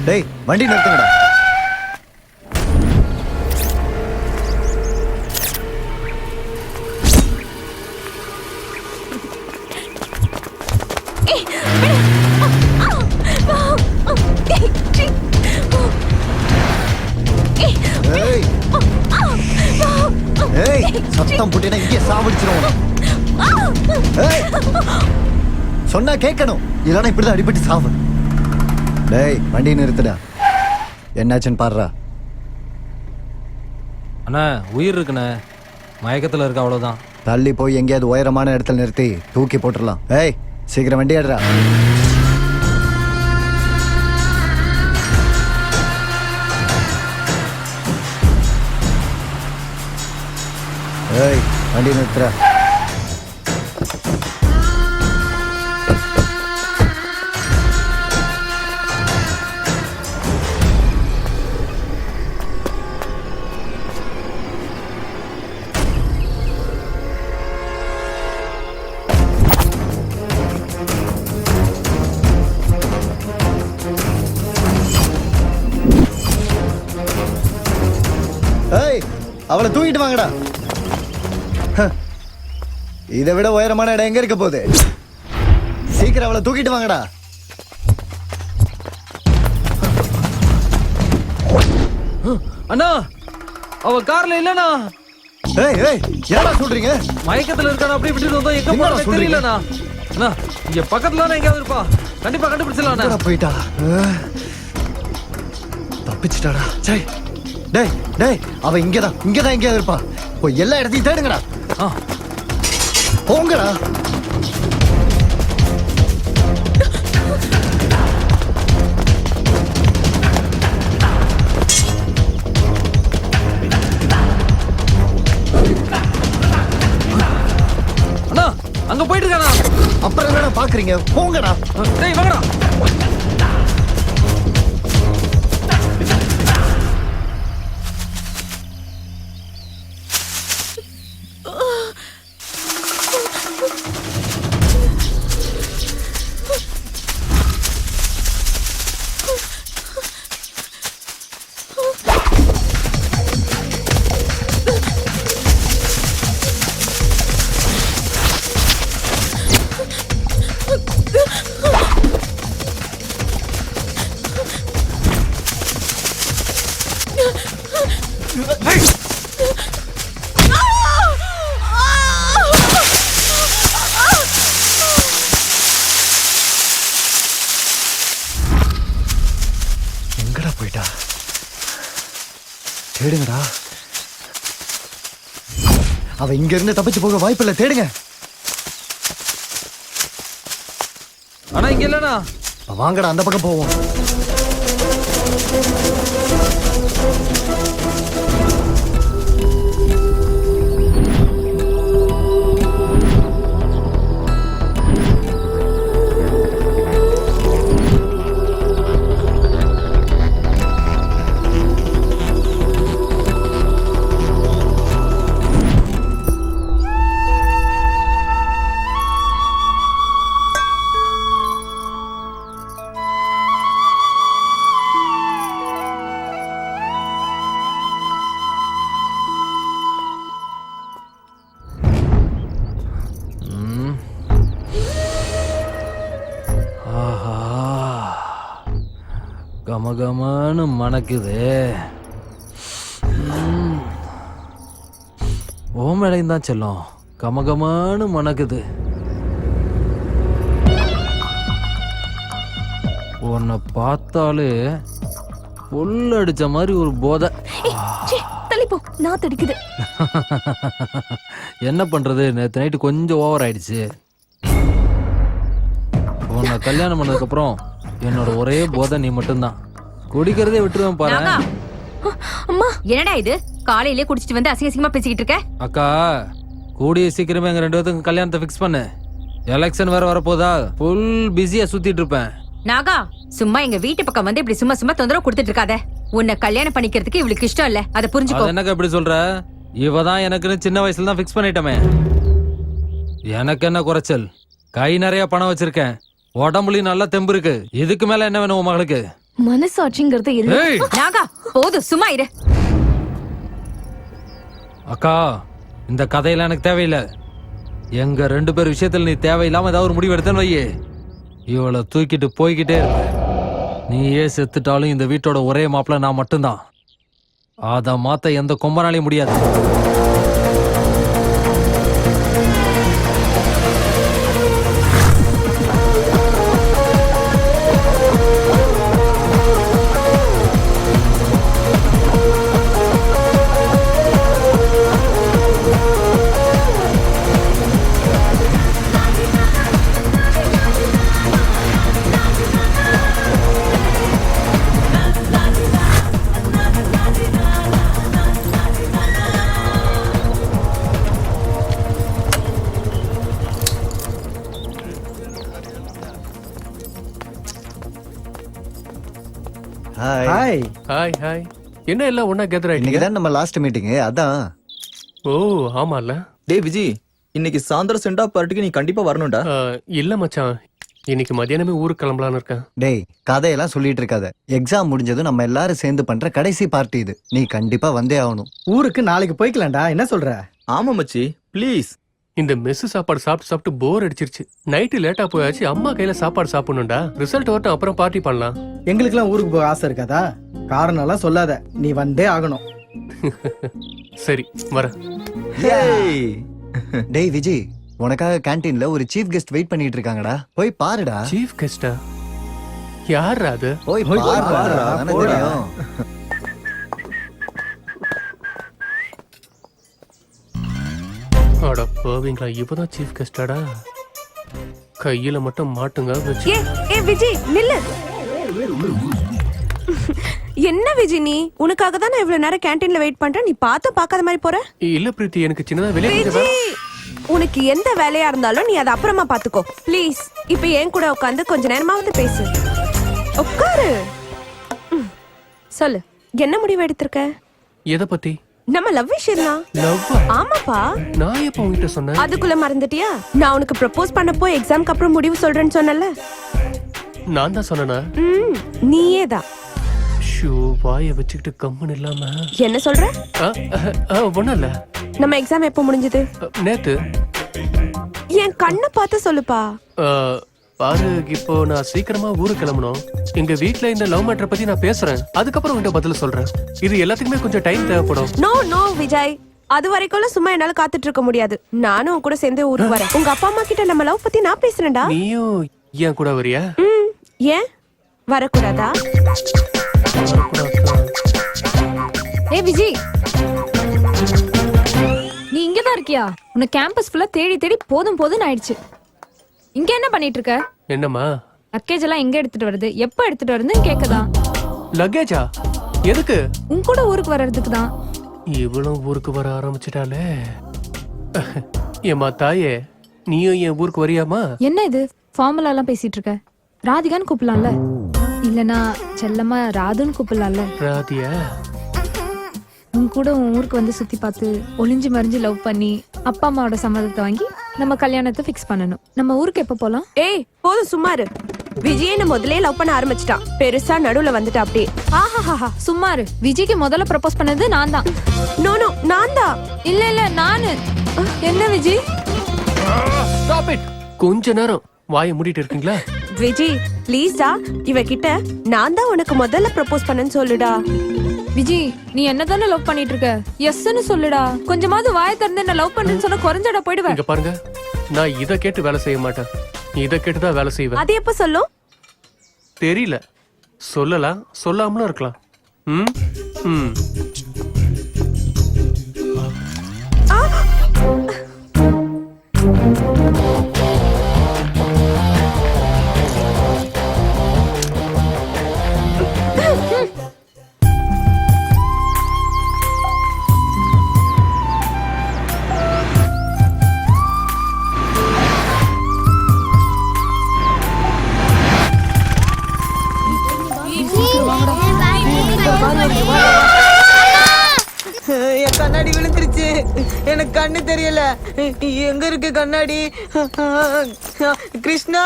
டேய் வண்டி நிறுத்துங்கடா. சத்தம் போட்டேன்னா இங்கே சாவடிச்சிருவோம். சொன்னா கேட்கணும், இல்லைன்னா இப்படிதான் அடிபட்டு சாவு. டேய் வண்டி நிறுத்துடா. என்னாச்சுன்னு பாடுறா. அண்ணா உயிர் இருக்குண்ணே, மயக்கத்தில் இருக்க, அவ்வளோதான். தள்ளி போய் எங்கேயாவது உயரமான இடத்துல நிறுத்தி தூக்கி போட்டுடலாம். ஏய் சீக்கிரம் வண்டி ஏடுறா. ஏய் வண்டி நிறுத்துற. ஏய் அவளை தூக்கிட்டு வாங்கடா. இதை விட உயரமான இடம் எங்க இருக்க போகுது? சீக்கிரம் அவளை தூக்கிட்டு வாங்கடா. அண்ணா அவ கார்ல இல்லண்ணா. ஏய் ஏய் என்னடா சொல்றீங்க? மயக்கத்துல இருக்கானா, அப்படி விட்டுட்டு வந்தோம். எங்க போறோம் தெரியலண்ணா. அண்ணா இங்க பக்கத்துல தானே எங்கயாவது இருப்பா, கண்டிப்பா கண்டுபிடிச்சிடலாம். போயிட்டா, தப்பிச்சிட்டாடா. சரி டேய் டேய் அவ இங்கதான் எங்கேயாவது இருப்பா. போய் எல்லா இடத்தையும் தேடுங்கடா. போங்கடா. அண்ணா அங்க போயிட்டு இருக்கானா? அப்புறம் என்னடா பாக்குறீங்க? போங்கடா. டேய் வாங்கடா. எங்கடா போயிட்டா? தேடுங்கடா. அவ இங்க இருந்து தப்பிச்சு போக வாய்ப்பில்லை. தேடுங்க. ஆனா இங்க இல்லண்ணா. வாங்கடா அந்த பக்கம் போவோம். கமகமானு மணக்குது. ஓமேடையும் தான் செல்லும். கமகமானு மணக்குது. உன்னை பார்த்தாலே புல் அடிச்ச மாதிரி ஒரு போதை. நான் தடிக்குது. என்ன பண்றது, நேற்று நைட்டு கொஞ்சம் ஓவர் ஆயிடுச்சு. உன்னை கல்யாணம் பண்ணதுக்கு அப்புறம் என்னோட ஒரே போதை நீ மட்டும்தான். குடிக்கிறதே விட்டுருவேன் பாரு. அம்மா என்னடா இது, காலையிலே குடிச்சிட்டு வந்து அசிங்கமா பேசிக்கிட்டு இருக்க? அக்கா கூடிய சீக்கிரமே எங்க 2 பேத்துக்கும் கல்யாணத்தை ஃபிக்ஸ் பண்ணு. எலெக்ஷன் வேற வரப்போதா, ஃபுல் பிஸியா சுத்திட்டு இருப்பேன். நாகா சும்மா எங்க வீட்டு பக்கம் வந்து இப்படி சும்மா தொந்தரவு கொடுத்துட்டு இருக்காத. உன்னை கல்யாணம் பண்ணிக்கிறதுக்கு இவளுக்கு இஷ்டம் இல்ல, அதை புரிஞ்சுக்கோ. என்னக்கா இப்படி சொல்ற? இவதான் எனக்குன்னு சின்ன வயசுல தான் ஃபிக்ஸ் பண்ணிட்டமே. எனக்கு என்ன குறைச்சல்? கை நிறைய பணம் வச்சிருக்கேன், உடம்புலயும் நல்லா தெம்பு இருக்கு. இதுக்கு மேல என்ன வேணும் உன் மகளுக்கு? மனசாட்சிங்கிறது இல்ல. ஏய் நாகா போதும் சும்மா இரு. அக்கா, இந்த கதையெல்லாம் எனக்கு தேவையில்லை. எங்க 2 பேர் விஷயத்துல நீ தேவையில்லாம ஏதாவது ஒரு முடிவு எடுத்தேன்னு வையே, இவளை தூக்கிட்டு போய்கிட்டே இருப்ப. நீயே செத்துட்டாலும் இந்த வீட்டோட ஒரே மாப்பிள்ள நான் மட்டும்தான். அதை மாத்த எந்த கொம்பனாலையும் முடியாது. ஹாய். ஹாய். Hi hi. என்ன எல்லாம் ஒண்ணா கேதர் இன்னைக்கு ஆயிட்டீங்க? தான் நம்ம லாஸ்ட் மீட்டிங். அதான். ஓ ஆமால. டேய் விஜி, இன்னைக்கு சாயந்தரம் சென்ட் ஆஃப் பார்ட்டிக்கு நீ கண்டிப்பா வரணும்டா. இல்ல மச்சான், இன்னைக்கு மதியானமே ஊருக்கு கிளம்பலான்னு இருக்கேன். டேய் கதையெல்லாம் சொல்லிட்டு இருக்காத. எக்ஸாம் முடிஞ்சதும் நம்ம எல்லாரும் சேர்ந்து பண்ற கடைசி பார்ட்டி இது. நீ கண்டிப்பா வந்தே ஆகணும். ஊருக்கு நாளைக்கு போய்க்கலாம்டா. என்ன சொல்ற? ஆமா மச்சி, ப்ளீஸ். இந்த மெஸ் சாப்பாடு சாப்பிட்டு சாப்பிட்டு போர் அடிச்சிருச்சு. நைட்டு லேட்டா போயாச்சு, அம்மா கையில சாப்பாடு சாப்பிடணும்டா. ரிசல்ட் வரட்டும், அப்புறம் பார்ட்டி பண்ணலாம். எங்களுக்கெல்லாம் ஊருக்கு போக ஆசை இருக்காதா? காரணம் எல்லாம் சொல்லாத, நீ வந்தே ஆகணும். சரி வர. டேய் விஜய், உனக்காக கேண்டீன்ல ஒரு சீஃப் கெஸ்ட் வெயிட் பண்ணிட்டு இருக்காங்கடா. போய் பாருடா. சீஃப் கெஸ்டா? யார் அது? போய் போய் பாருடா. பாருடா, தானே போடா. தெரியும். அட போவீங்களா, இப்பதான் சீஃப் கெஸ்டாடா. கையில மட்டும் மாட்டுங்க வச்சு. ஏ விஜய் நில்லு. என்ன விஜய் நீ? உனக்காக தான் நான் இவ்வளவு நேரம் கேண்டீன்ல வெயிட் பண்றேன். நீ பார்க்காத மாதிரி போற. இல்ல பிரீத்தி, எனக்கு சின்னதா வெளியே கொஞ்சம் விஜய், உனக்கு எந்த வேலையா இருந்தாலும் நீ அதை அப்புறமா பாத்துக்கோ ப்ளீஸ். இப்ப என் கூட உட்காந்து கொஞ்ச நேரமாவது பேசு. உட்காரு. சொல்லு, என்ன முடிவு எடுத்திருக்க? எதை பத்தி? நம்ம லவ் விஷயம் தான். லவ்? ஆமாப்பா. நான் எப்ப உங்ககிட்ட சொன்னேன்? அதுக்குள்ள மறந்துட்டியா? நான் உனக்கு ப்ரப்போஸ் பண்ணப்போ எக்ஸாம்க்கு அப்புறம் முடிவு சொல்றேன்னு சொன்னல. நான் தான் சொன்னேனா? நீயே தான். ஷூ, வாயை வச்சுக்கிட்டு கம்முன்னு இல்லாம. என்ன சொல்ற? ஒண்ணும் இல்ல. நம்ம எக்ஸாம் எப்போ முடிஞ்சது? நேத்து. என் கண்ணை பார்த்து சொல்லுப்பா. பாரு, இப்போ நான் சீக்கிரமா ஊருக்கு கிளம்பணும். எங்க வீட்ல இந்த லவ் மேட்டரை பத்தி நான் பேசுறேன், அதுக்கப்புறம் உன்கிட்ட பதில் சொல்றேன். இது எல்லாத்துக்குமே கொஞ்சம் டைம் தேவைப்படும். நோ நோ விஜய், அது வரைக்கும் சும்மா என்னால காத்துட்டு இருக்க முடியாது. நானும் உன் கூட சேர்ந்து ஊருக்கு வரேன். உங்க அப்பா அம்மா கிட்ட நம்ம லவ் பத்தி நான் பேசுறேன்டா. நீயும் ஏன் கூட வரியா? ஏன் வரக்கூடாதா? ஏ விஜய், நீ இங்கதான் இருக்கியா? உன்னை கேம்பஸ் ஃபுல்லா தேடி தேடி போதும் போதும்னு ஆயிடுச்சு. இங்க என்ன பண்ணிட்டு இருக்க? என்னம்மா? லக்கேஜ் எல்லாம் எங்க எடுத்துட்டு வருது, எப்ப எடுத்துட்டு வருதுன்னு கேக்கதான். லக்கேஜா? எதுக்கு? உன் கூட ஊருக்கு வர்றதுக்கு தான். இவளும் ஊருக்கு வர ஆரம்பிச்சிட்டாலே. ஏமா தாயே, நீயும் என் ஊருக்கு வரியாமா? என்ன இது ஃபார்முலா எல்லாம் பேசிட்டு இருக்க? ராதிகான்னு கூப்பிடலாம்ல, இல்லனா செல்லமா ராதுன்னு கூப்பிடலாம்ல. ராதியா? உன் கூட உன் ஊருக்கு வந்து சுத்தி பார்த்து ஒளிஞ்சு மறைஞ்சு லவ் பண்ணி அப்பா அம்மாவோட சம்மதத்தை வாங்கி நம்ம கல்யாணத்தை ஃபிக்ஸ் பண்ணணும். நம்ம ஊருக்கு எப்ப போலாம்? ஏய் போதும் சும்மாரு. விஜய் என்ன முதல்ல லவ் பண்ண ஆரம்பிச்சிட்டான். பெருசா நடுவுல வந்துட்டு அப்படியே. ஆஹாஹா சும்மாரு. விஜய்க்கு முதல்ல ப்ரப்போஸ் பண்ணது நான் தான். நோ நோ, நான் தான். இல்ல இல்ல நானு. என்ன விஜய்? Stop it. கொஞ்ச நேரம் வாயை மூடிட்டு இருக்கீங்களா? விஜய் ப்ளீஸ்டா, இவகிட்ட நான் தான் உனக்கு முதல்ல ப்ரப்போஸ் பண்ணேன்னு சொல்லுடா. விஜய், நீ என்னதானே லவ் பண்ணிட்டு இருக்க? எஸ்ன்னு சொல்லுடா. கொஞ்சமாவது வாயை திறந்து என்ன லவ் பண்ணுன்னு சொன்னா குறைஞ்சடா போயிடுவேன். இங்க பாருங்க, நான் இத கேட்டு வேலை செய்ய மாட்டேன். இத கேட்டுதான் வேலை செய்வேன். அது எப்ப சொல்லும்? தெரியல, சொல்லலாம் சொல்லாமலும் இருக்கலாம். ம் ம். என் கண்ணாடி விழுந்துருச்சு. எனக்கு கண்ணு தெரியல. எங்க இருக்கு கண்ணாடி? கிருஷ்ணா,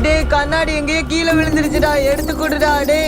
டே கண்ணாடி எங்கேயோ கீழே விழுந்துருச்சுடா, எடுத்து கொடுடா டேய்.